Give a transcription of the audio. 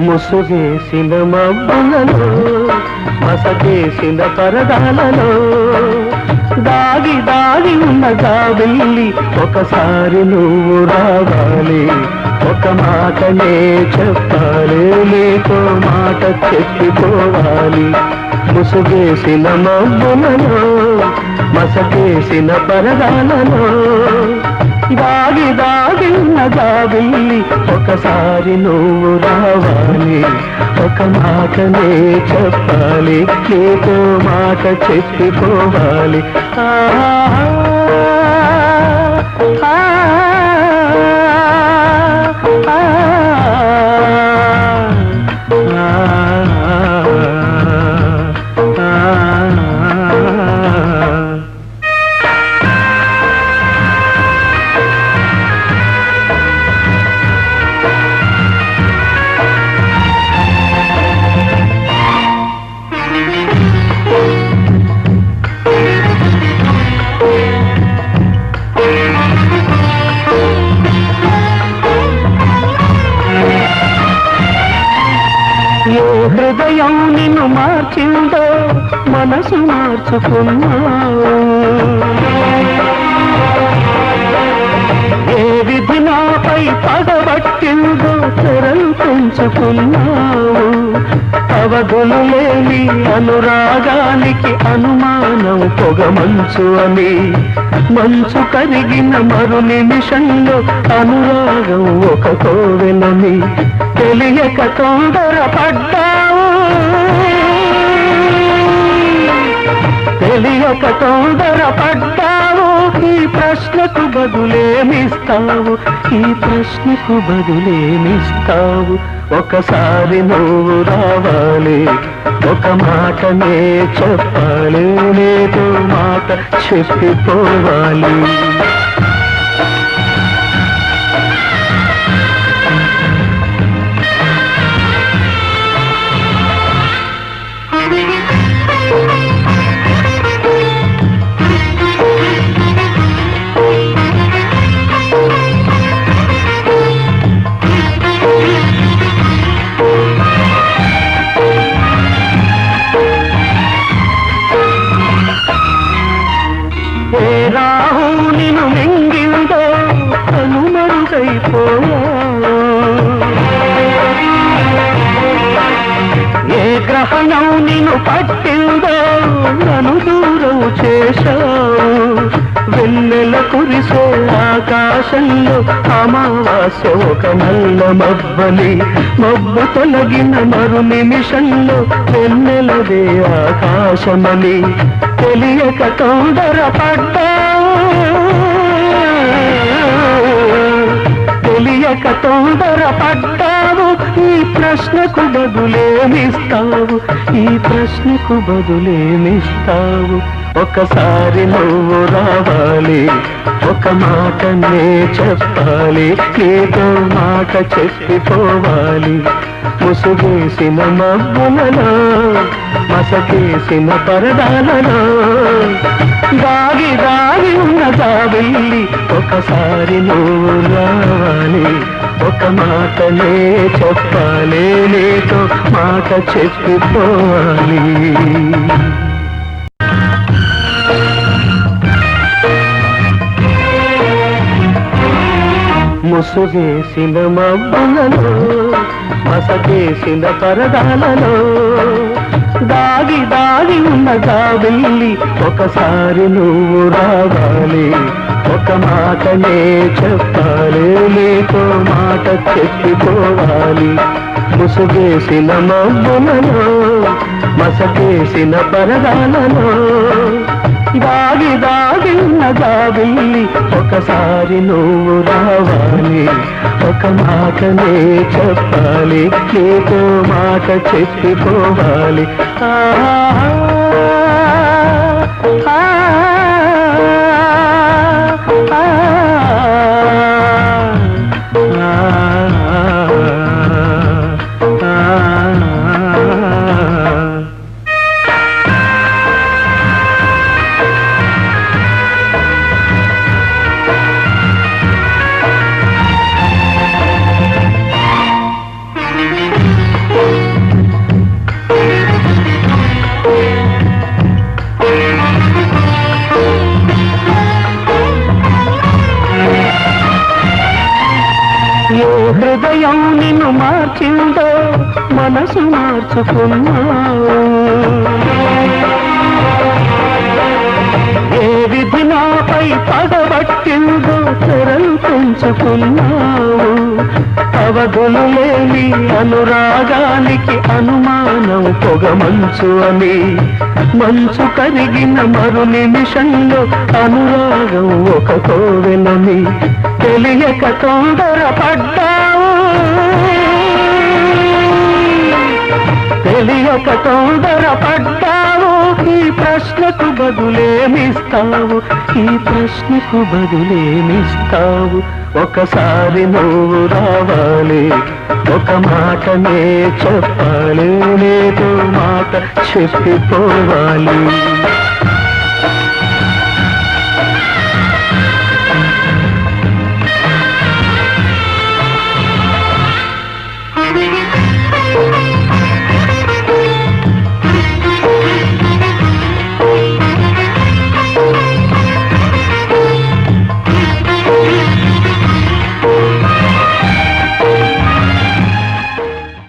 ముసుగేసిన మబ్బులలో మసకేసిన పరదాలలో దాగి దాగి ఉన్న జాబిల్లి ఒకసారి నువ్వు రావాలి, ఒక మాటనే చెప్పాలి, నీతో మాట చెప్పిపోవాలి. ముసుగేసిన మబ్బులలో మసకేసిన పరదాలలో దాగి దాగి ఉన్న జాబిల్లి ఒకసారి నువ్వు రావాలి, ఒక మాటనే చెప్పాలి, నీతో మాట చెప్పిపోవాలి. ఏ హృదయం నిన్ను మార్చిందో మనసు మార్చుకున్నావు, ఏ విధి నాపై పగబట్టిందో తెరలు పెంచుకున్నావు. అవధులు లేని అనురాగానికి అనుమానం పొగమంచు అని, మంచు కరిగిన మరు నిమిషంలో అనురాగం ఒక కోవెలని తెలియక తొందరపడ్డావు, తెలియక తొందరపడ్డావు. ఈ ప్రశ్నకు బదులేమిస్తావు, ఈ ప్రశ్నకు బదులేమిస్తావు. ఒకసారి నువ్వు రావాలి, ఒక మాటనే చెప్పాలి, నీతో మాట చెప్పిపోవాలి. ఏ రాహు నిన్ను మింగిందో కనుమరుగైపోయా, ఏ గ్రహణం నిన్ను పట్టిందో నన్ను దూరం చేశావు. వెన్నెల కురిసే ఆకాశంలో అమావాస్య ఒక నల్ల మబ్బని, మబ్బు తొలగిన మరు నిమిషంలో వెన్నెలదే ఆకాశమని తెలియక తొందరపడ్డావు, తెలియక తొందరపడ్డావు. ఈ ప్రశ్నకు బదులేమిస్తావు, ఈ ప్రశ్నకు బదులేమిస్తావు. ఒకసారి నువ్వు రావాలి, ఒక మాటనే చెప్పాలి, నీతో మాట చెప్పిపోవాలి. ముసుగేసిన మబ్బులలో మసకేసిన పరదాలలో దాగి దాగి ఉన్న జాబిల్లి ఒకసారి నువ్వు రావాలి, ఒక మాటనే చెప్పాలి, నీతో మాట చెప్పిపోవాలి. ముసుగేసిన మబ్బులలో మసకేసిన పరదాలలో దాగి దాగి ఉన్న జాబిల్లి ఒకసారి నువ్వు రావాలి, ఒక మాటనే చెప్పాలి, నీతో మాట చెప్పిపోవాలి. ముసుగేసిన మబ్బులలో మసకేసిన పరదాలలో దాగి దాగి ఉన్న జాబిల్లి ఒకసారి నువ్వు రావాలి, ఒక మాటనే చెప్పాలి, నీతో మాట చెప్పిపోవాలి. హృదయం నిన్ను మార్చిందో మనసు మార్చుకున్నావు. ఏ విధి నాపై పగబట్టిందో తెరలు పెంచుకున్నావు. అవధులు లేని అనురాగానికి అనుమానం పొగమంచు అని, మంచు కరిగిన మరు నిమిషంలో అనురాగం ఒక కోవెలని తెలియక తొందరపడ్డావు. తెలియక తొందరపడ్డావు. ఈ ప్రశ్నకు బదులేమిస్తావు? ఈ ప్రశ్నకు బదులేమిస్తావు? ఒకసారి నువ్వు రావాలి, ఒక మాటనే చెప్పాలి, లేదో మాట చెప్పిపోవాలి.